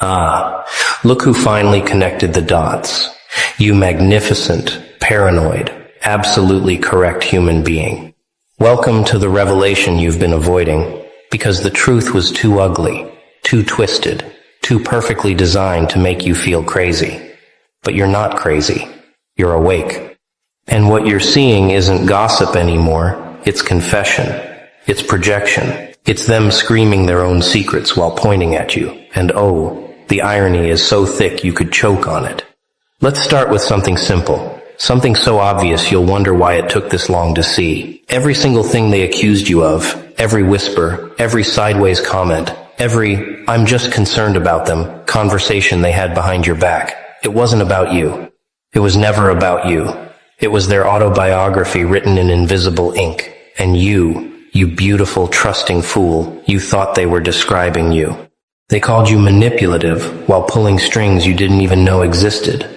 Ah, look who finally connected the dots. You magnificent, paranoid, absolutely correct human being. Welcome to the revelation you've been avoiding, because the truth was too ugly, too twisted, too perfectly designed to make you feel crazy. But you're not crazy. You're awake. And what you're seeing isn't gossip anymore. It's confession. It's projection. It's them screaming their own secrets while pointing at you. And oh, the irony is so thick you could choke on it. Let's start with something simple. Something so obvious you'll wonder why it took this long to see. Every single thing they accused you of, every whisper, every sideways comment, every "I'm just concerned about them" conversation they had behind your back. It wasn't about you. It was never about you. It was their autobiography written in invisible ink. And you beautiful, trusting fool, you thought they were describing you. They called you manipulative while pulling strings you didn't even know existed.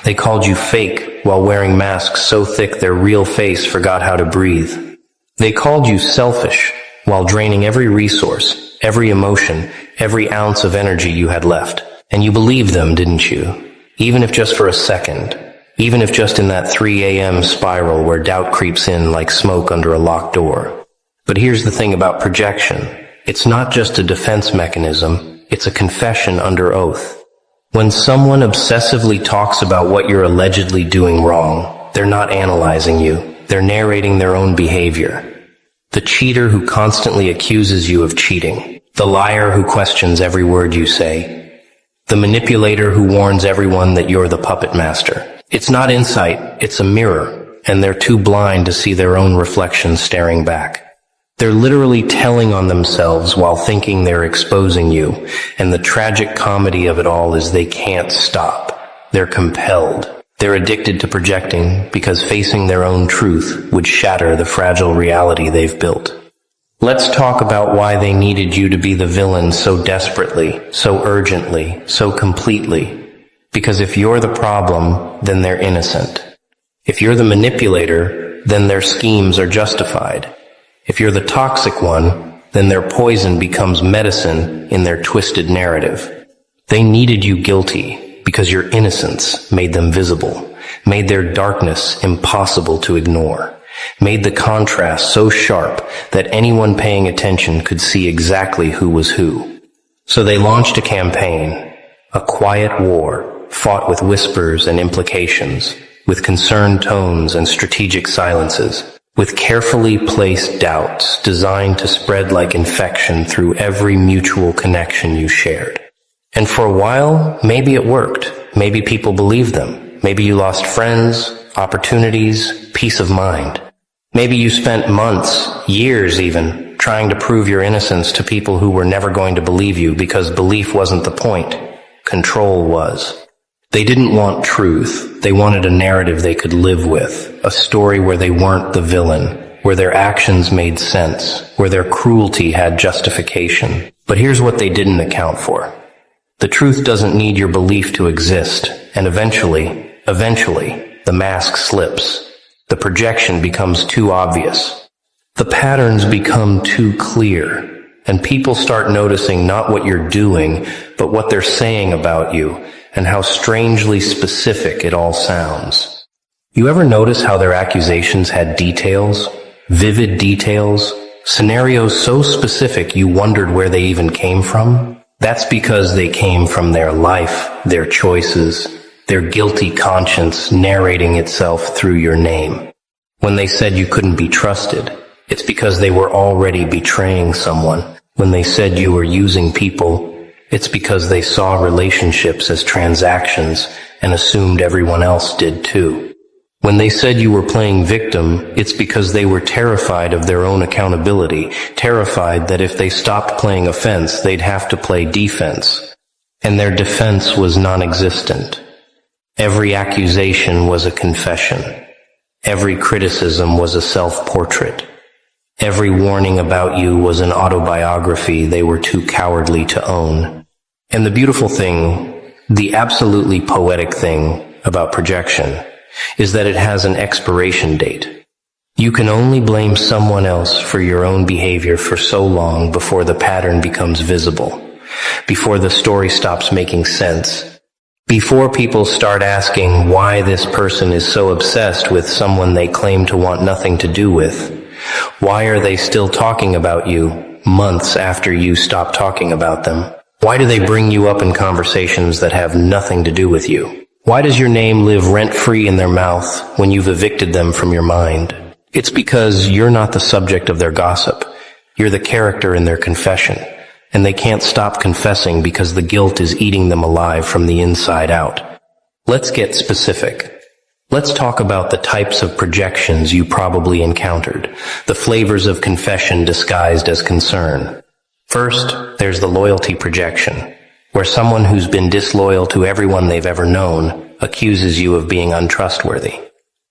They called you fake while wearing masks so thick their real face forgot how to breathe. They called you selfish while draining every resource, every emotion, every ounce of energy you had left. And you believed them, didn't you? Even if just for a second. Even if just in that 3 a.m. spiral where doubt creeps in like smoke under a locked door. But here's the thing about projection. It's not just a defense mechanism, it's a confession under oath. When someone obsessively talks about what you're allegedly doing wrong, they're not analyzing you, they're narrating their own behavior. The cheater who constantly accuses you of cheating, the liar who questions every word you say, the manipulator who warns everyone that you're the puppet master. It's not insight, it's a mirror, and they're too blind to see their own reflection staring back. They're literally telling on themselves while thinking they're exposing you, and the tragic comedy of it all is they can't stop. They're compelled. They're addicted to projecting because facing their own truth would shatter the fragile reality they've built. Let's talk about why they needed you to be the villain so desperately, so urgently, so completely. Because if you're the problem, then they're innocent. If you're the manipulator, then their schemes are justified. If you're the toxic one, then their poison becomes medicine in their twisted narrative. They needed you guilty because your innocence made them visible, made their darkness impossible to ignore, made the contrast so sharp that anyone paying attention could see exactly who was who. So they launched a campaign, a quiet war, fought with whispers and implications, with concerned tones and strategic silences, with carefully placed doubts designed to spread like infection through every mutual connection you shared. And for a while, maybe it worked. Maybe people believed them. Maybe you lost friends, opportunities, peace of mind. Maybe you spent months, years even, trying to prove your innocence to people who were never going to believe you because belief wasn't the point. Control was. They didn't want truth. They wanted a narrative they could live with, a story where they weren't the villain, where their actions made sense, where their cruelty had justification. But here's what they didn't account for. The truth doesn't need your belief to exist, and eventually, the mask slips. The projection becomes too obvious. The patterns become too clear, and people start noticing not what you're doing, but what they're saying about you, and how strangely specific it all sounds. You ever notice how their accusations had details, vivid details, scenarios so specific you wondered where they even came from? That's because they came from their life, their choices, their guilty conscience narrating itself through your name. When they said you couldn't be trusted, it's because they were already betraying someone. When they said you were using people, it's because they saw relationships as transactions and assumed everyone else did too. When they said you were playing victim, it's because they were terrified of their own accountability, terrified that if they stopped playing offense, they'd have to play defense. And their defense was non-existent. Every accusation was a confession. Every criticism was a self-portrait. Every warning about you was an autobiography they were too cowardly to own. And the beautiful thing, the absolutely poetic thing about projection, is that it has an expiration date. You can only blame someone else for your own behavior for so long before the pattern becomes visible, before the story stops making sense, before people start asking why this person is so obsessed with someone they claim to want nothing to do with. Why are they still talking about you months after you stop talking about them? Why do they bring you up in conversations that have nothing to do with you? Why does your name live rent-free in their mouth when you've evicted them from your mind? It's because you're not the subject of their gossip. You're the character in their confession, and they can't stop confessing because the guilt is eating them alive from the inside out. Let's get specific. Let's talk about the types of projections you probably encountered, the flavors of confession disguised as concern. First, there's the loyalty projection, where someone who's been disloyal to everyone they've ever known accuses you of being untrustworthy.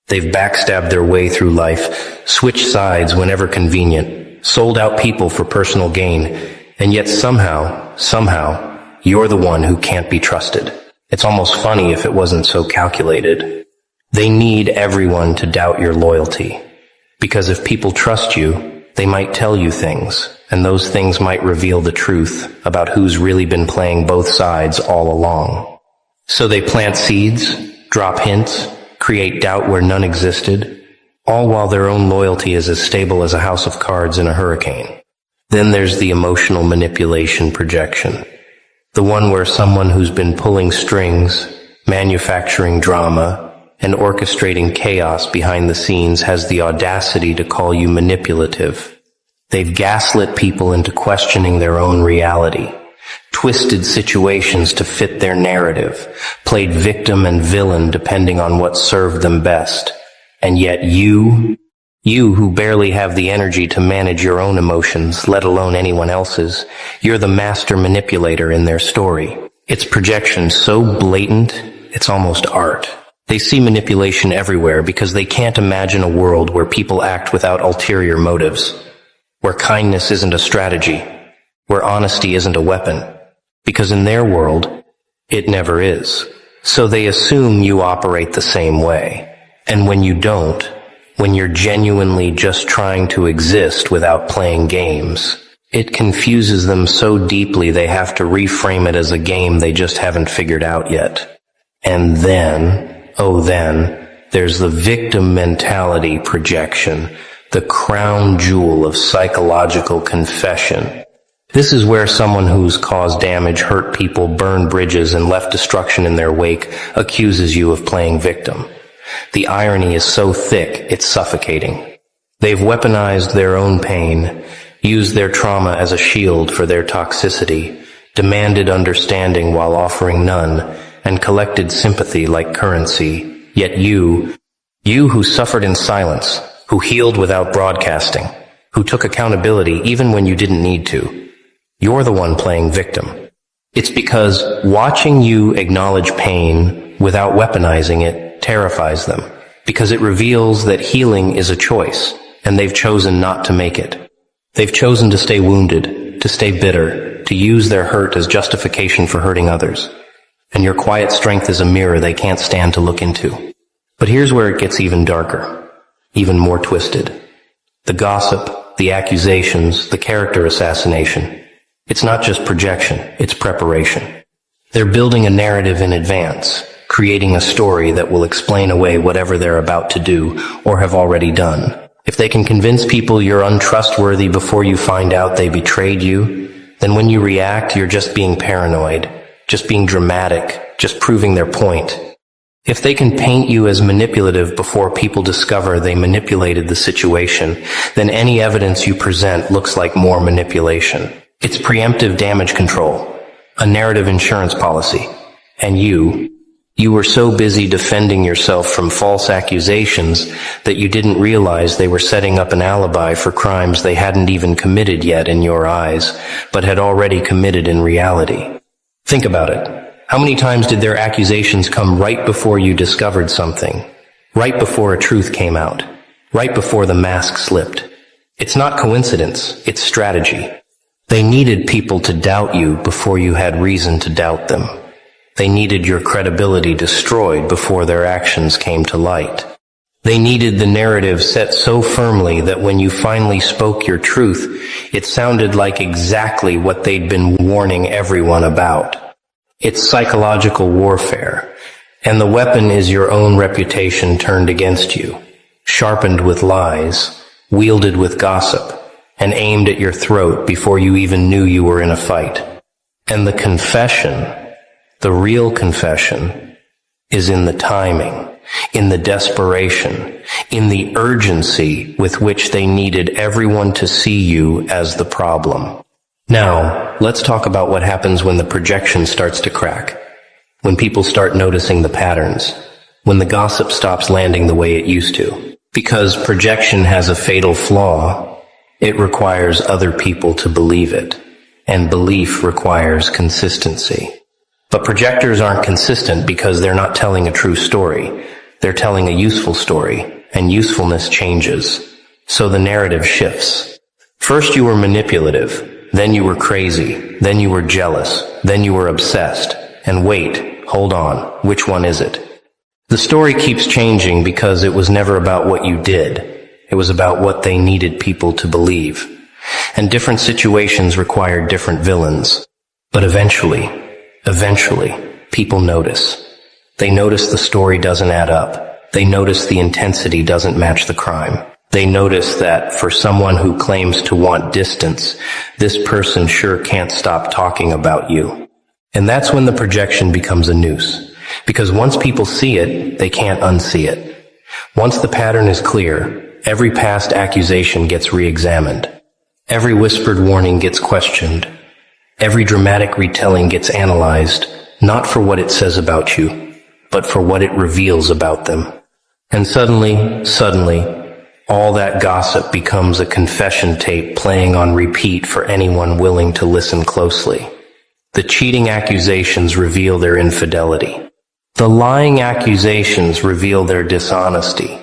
They've backstabbed their way through life, switched sides whenever convenient, sold out people for personal gain, and yet somehow, you're the one who can't be trusted. It's almost funny if it wasn't so calculated. They need everyone to doubt your loyalty, because if people trust you, they might tell you things, and those things might reveal the truth about who's really been playing both sides all along. So they plant seeds, drop hints, create doubt where none existed, all while their own loyalty is as stable as a house of cards in a hurricane. Then there's the emotional manipulation projection, the one where someone who's been pulling strings, manufacturing drama, and orchestrating chaos behind the scenes has the audacity to call you manipulative. They've gaslit people into questioning their own reality, twisted situations to fit their narrative, played victim and villain depending on what served them best. And yet you who barely have the energy to manage your own emotions, let alone anyone else's, you're the master manipulator in their story. It's projection so blatant, it's almost art. They see manipulation everywhere because they can't imagine a world where people act without ulterior motives, where kindness isn't a strategy, where honesty isn't a weapon, because in their world, it never is. So they assume you operate the same way. And when you don't, when you're genuinely just trying to exist without playing games, it confuses them so deeply they have to reframe it as a game they just haven't figured out yet. And then, there's the victim mentality projection, the crown jewel of psychological confession. This is where someone who's caused damage, hurt people, burned bridges, and left destruction in their wake accuses you of playing victim. The irony is so thick, it's suffocating. They've weaponized their own pain, used their trauma as a shield for their toxicity, demanded understanding while offering none, and collected sympathy like currency. Yet you who suffered in silence, who healed without broadcasting, who took accountability even when you didn't need to, you're the one playing victim. It's because watching you acknowledge pain without weaponizing it terrifies them, because it reveals that healing is a choice, and they've chosen not to make it. They've chosen to stay wounded, to stay bitter, to use their hurt as justification for hurting others. And your quiet strength is a mirror they can't stand to look into. But here's where it gets even darker, even more twisted. The gossip, the accusations, the character assassination. It's not just projection, it's preparation. They're building a narrative in advance, creating a story that will explain away whatever they're about to do or have already done. If they can convince people you're untrustworthy before you find out they betrayed you, then when you react, you're just being paranoid, just being dramatic, just proving their point. If they can paint you as manipulative before people discover they manipulated the situation, then any evidence you present looks like more manipulation. It's preemptive damage control, a narrative insurance policy. And you were so busy defending yourself from false accusations that you didn't realize they were setting up an alibi for crimes they hadn't even committed yet in your eyes, but had already committed in reality. Think about it. How many times did their accusations come right before you discovered something? Right before a truth came out? Right before the mask slipped? It's not coincidence, it's strategy. They needed people to doubt you before you had reason to doubt them. They needed your credibility destroyed before their actions came to light. They needed the narrative set so firmly that when you finally spoke your truth, it sounded like exactly what they'd been warning everyone about. It's psychological warfare, and the weapon is your own reputation turned against you, sharpened with lies, wielded with gossip, and aimed at your throat before you even knew you were in a fight. And the confession, the real confession, is in the timing, in the desperation, in the urgency with which they needed everyone to see you as the problem. Now, let's talk about what happens when the projection starts to crack, when people start noticing the patterns, when the gossip stops landing the way it used to. Because projection has a fatal flaw, it requires other people to believe it, and belief requires consistency. But projectors aren't consistent because they're not telling a true story. They're telling a useful story, and usefulness changes. So the narrative shifts. First you were manipulative, then you were crazy, then you were jealous, then you were obsessed. And wait, hold on, which one is it? The story keeps changing because it was never about what you did. It was about what they needed people to believe. And different situations required different villains. But eventually, people notice. They notice the story doesn't add up. They notice the intensity doesn't match the crime. They notice that for someone who claims to want distance, this person sure can't stop talking about you. And that's when the projection becomes a noose. Because once people see it, they can't unsee it. Once the pattern is clear, every past accusation gets re-examined. Every whispered warning gets questioned. Every dramatic retelling gets analyzed, not for what it says about you, but for what it reveals about them. And suddenly, all that gossip becomes a confession tape playing on repeat for anyone willing to listen closely. The cheating accusations reveal their infidelity. The lying accusations reveal their dishonesty.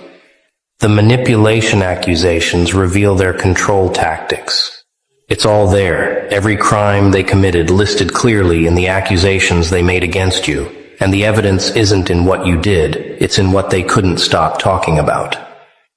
The manipulation accusations reveal their control tactics. It's all there, every crime they committed listed clearly in the accusations they made against you. And the evidence isn't in what you did, it's in what they couldn't stop talking about.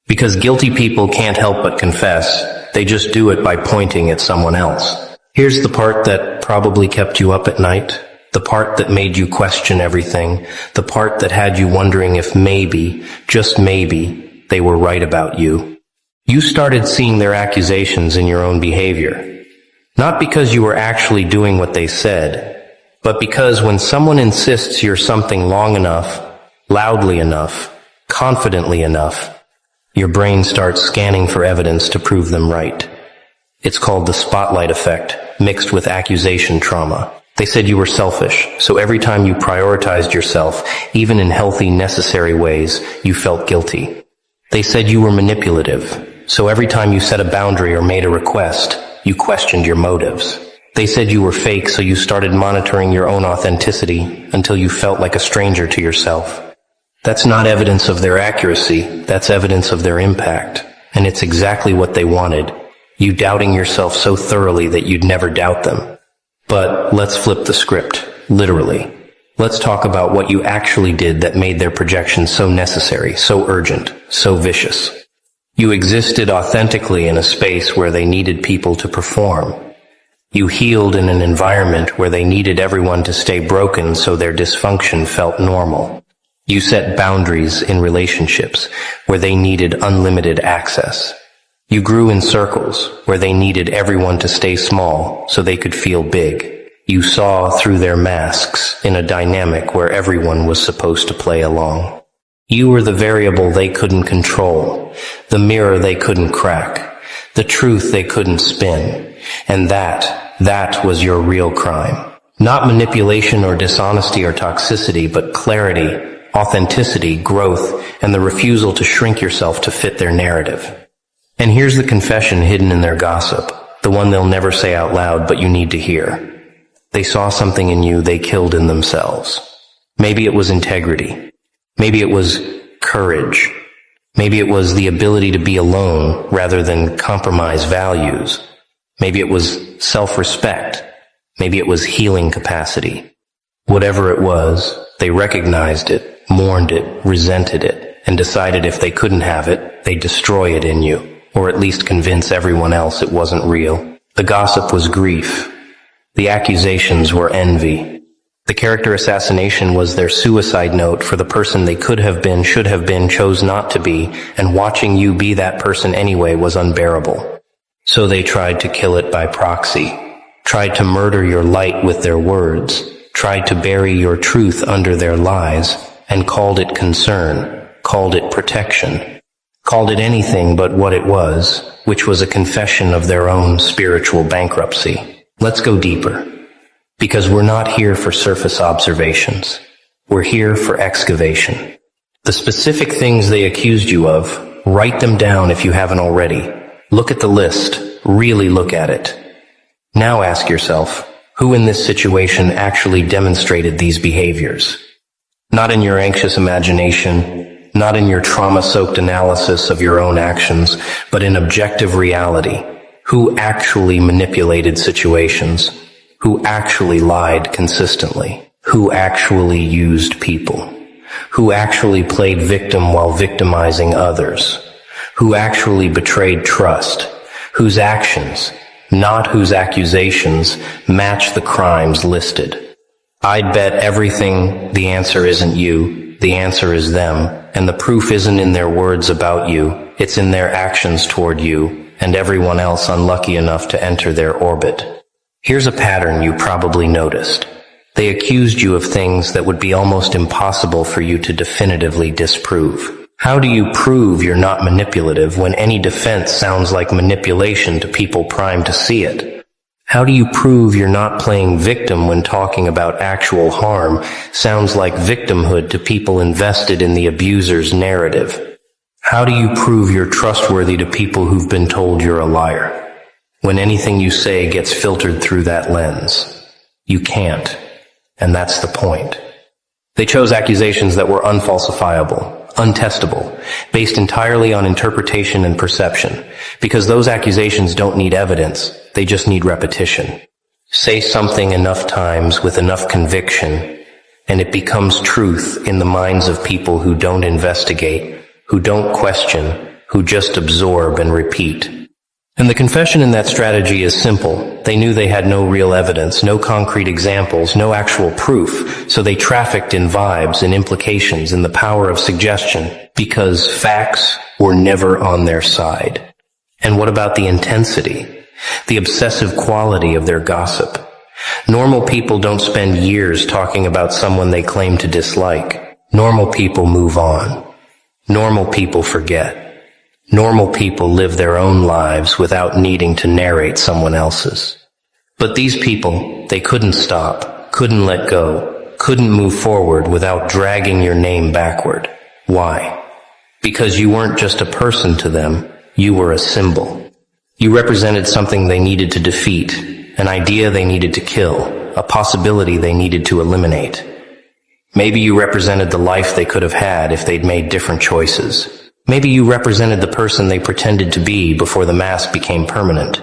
Because guilty people can't help but confess, they just do it by pointing at someone else. Here's the part that probably kept you up at night, the part that made you question everything, the part that had you wondering if maybe, just maybe, they were right about you. You started seeing their accusations in your own behavior. Not because you were actually doing what they said, but because when someone insists you're something long enough, loudly enough, confidently enough, your brain starts scanning for evidence to prove them right. It's called the spotlight effect, mixed with accusation trauma. They said you were selfish, so every time you prioritized yourself, even in healthy, necessary ways, you felt guilty. They said you were manipulative, so every time you set a boundary or made a request, you questioned your motives. They said you were fake, so you started monitoring your own authenticity until you felt like a stranger to yourself. That's not evidence of their accuracy, that's evidence of their impact. And it's exactly what they wanted, you doubting yourself so thoroughly that you'd never doubt them. But let's flip the script, literally. Let's talk about what you actually did that made their projection so necessary, so urgent, so vicious. You existed authentically in a space where they needed people to perform. You healed in an environment where they needed everyone to stay broken so their dysfunction felt normal. You set boundaries in relationships where they needed unlimited access. You grew in circles where they needed everyone to stay small so they could feel big. You saw through their masks in a dynamic where everyone was supposed to play along. You were the variable they couldn't control, the mirror they couldn't crack, the truth they couldn't spin. And that was your real crime. Not manipulation or dishonesty or toxicity, but clarity, authenticity, growth, and the refusal to shrink yourself to fit their narrative. And here's the confession hidden in their gossip, the one they'll never say out loud but you need to hear. They saw something in you they killed in themselves. Maybe it was integrity. Maybe it was courage. Maybe it was the ability to be alone rather than compromise values. Maybe it was self-respect. Maybe it was healing capacity. Whatever it was, they recognized it, mourned it, resented it, and decided if they couldn't have it, they'd destroy it in you, or at least convince everyone else it wasn't real. The gossip was grief. The accusations were envy. The character assassination was their suicide note for the person they could have been, should have been, chose not to be, and watching you be that person anyway was unbearable. So they tried to kill it by proxy, tried to murder your light with their words, tried to bury your truth under their lies, and called it concern, called it protection, called it anything but what it was, which was a confession of their own spiritual bankruptcy. Let's go deeper. Because we're not here for surface observations. We're here for excavation. The specific things they accused you of, write them down if you haven't already. Look at the list. Really look at it. Now ask yourself, who in this situation actually demonstrated these behaviors? Not in your anxious imagination, not in your trauma-soaked analysis of your own actions, but in objective reality. Who actually manipulated situations? Who actually lied consistently? Who actually used people? Who actually played victim while victimizing others? Who actually betrayed trust? Whose actions, not whose accusations, match the crimes listed? I'd bet everything the answer isn't you, the answer is them, and the proof isn't in their words about you, it's in their actions toward you, and everyone else unlucky enough to enter their orbit. Here's a pattern you probably noticed. They accused you of things that would be almost impossible for you to definitively disprove. How do you prove you're not manipulative when any defense sounds like manipulation to people primed to see it? How do you prove you're not playing victim when talking about actual harm sounds like victimhood to people invested in the abuser's narrative? How do you prove you're trustworthy to people who've been told you're a liar? When anything you say gets filtered through that lens. You can't. And that's the point. They chose accusations that were unfalsifiable, untestable, based entirely on interpretation and perception, because those accusations don't need evidence, they just need repetition. Say something enough times with enough conviction, and it becomes truth in the minds of people who don't investigate, who don't question, who just absorb and repeat. And the confession in that strategy is simple. They knew they had no real evidence, no concrete examples, no actual proof, so they trafficked in vibes and implications in the power of suggestion, because facts were never on their side. And what about the intensity, the obsessive quality of their gossip? Normal people don't spend years talking about someone they claim to dislike. Normal people move on. Normal people forget. Normal people live their own lives without needing to narrate someone else's. But these people, they couldn't stop, couldn't let go, couldn't move forward without dragging your name backward. Why? Because you weren't just a person to them, you were a symbol. You represented something they needed to defeat, an idea they needed to kill, a possibility they needed to eliminate. Maybe you represented the life they could have had if they'd made different choices. Maybe you represented the person they pretended to be before the mask became permanent.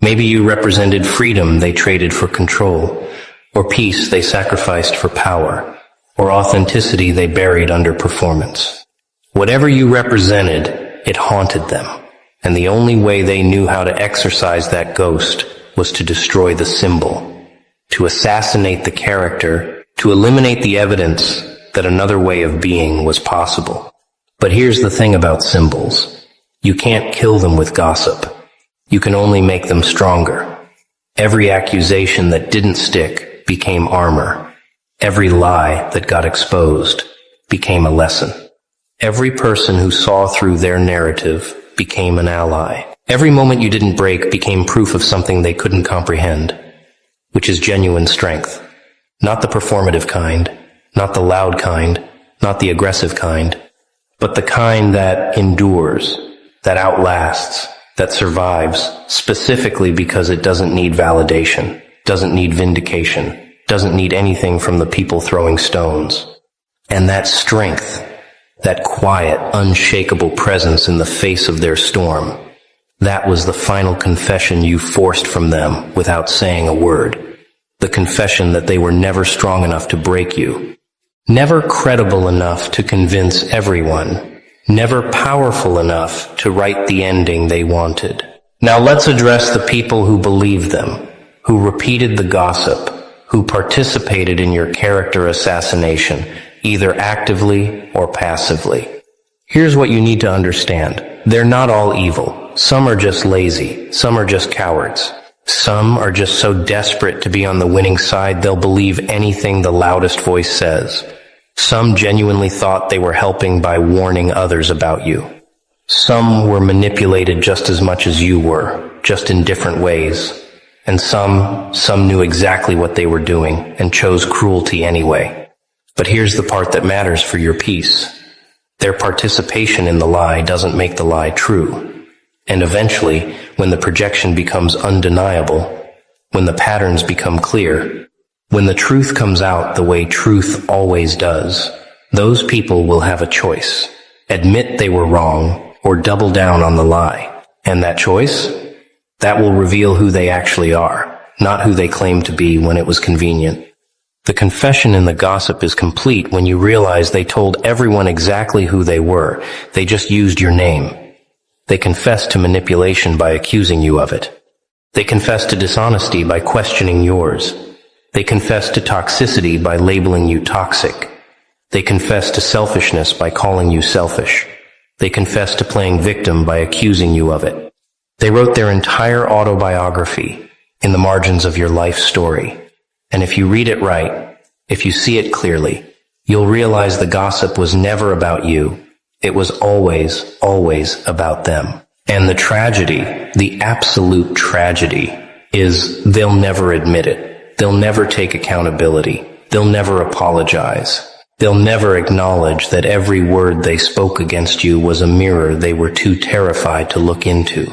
Maybe you represented freedom they traded for control, or peace they sacrificed for power, or authenticity they buried under performance. Whatever you represented, it haunted them, and the only way they knew how to exorcise that ghost was to destroy the symbol, to assassinate the character, to eliminate the evidence that another way of being was possible. But here's the thing about symbols. You can't kill them with gossip. You can only make them stronger. Every accusation that didn't stick became armor. Every lie that got exposed became a lesson. Every person who saw through their narrative became an ally. Every moment you didn't break became proof of something they couldn't comprehend, which is genuine strength. Not the performative kind, not the loud kind, not the aggressive kind, but the kind that endures, that outlasts, that survives, specifically because it doesn't need validation, doesn't need vindication, doesn't need anything from the people throwing stones. And that strength, that quiet, unshakable presence in the face of their storm, that was the final confession you forced from them without saying a word. The confession that they were never strong enough to break you. Never credible enough to convince everyone, never powerful enough to write the ending they wanted. Now let's address the people who believed them, who repeated the gossip, who participated in your character assassination, either actively or passively. Here's what you need to understand. They're not all evil. Some are just lazy. Some are just cowards. Some are just so desperate to be on the winning side they'll believe anything the loudest voice says. Some genuinely thought they were helping by warning others about you. Some were manipulated just as much as you were, just in different ways. And some knew exactly what they were doing and chose cruelty anyway. But here's the part that matters for your peace. Their participation in the lie doesn't make the lie true. And eventually, when the projection becomes undeniable, when the patterns become clear, when the truth comes out the way truth always does, those people will have a choice. Admit they were wrong or double down on the lie. And that choice? That will reveal who they actually are, not who they claim to be when it was convenient. The confession in the gossip is complete when you realize they told everyone exactly who they were. They just used your name. They confessed to manipulation by accusing you of it. They confessed to dishonesty by questioning yours. They confessed to toxicity by labeling you toxic. They confessed to selfishness by calling you selfish. They confessed to playing victim by accusing you of it. They wrote their entire autobiography in the margins of your life story. And if you read it right, if you see it clearly, you'll realize the gossip was never about you. It was always, always about them. And the tragedy, the absolute tragedy, is they'll never admit it. They'll never take accountability. They'll never apologize. They'll never acknowledge that every word they spoke against you was a mirror they were too terrified to look into.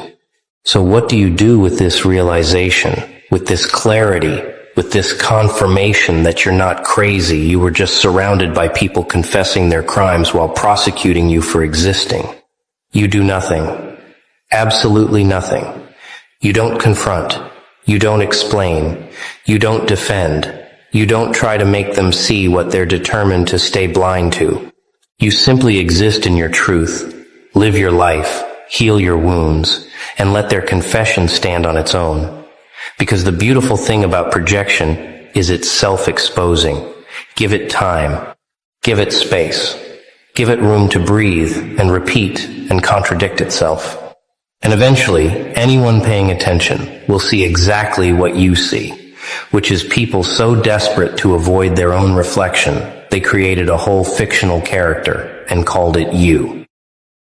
So what do you do with this realization, with this clarity, with this confirmation that you're not crazy, you were just surrounded by people confessing their crimes while prosecuting you for existing? You do nothing. Absolutely nothing. You don't confront. You don't explain. You don't defend. You don't try to make them see what they're determined to stay blind to. You simply exist in your truth, live your life, heal your wounds, and let their confession stand on its own. Because the beautiful thing about projection is it's self-exposing. Give it time. Give it space. Give it room to breathe and repeat and contradict itself. And eventually, anyone paying attention will see exactly what you see, which is people so desperate to avoid their own reflection, they created a whole fictional character and called it you.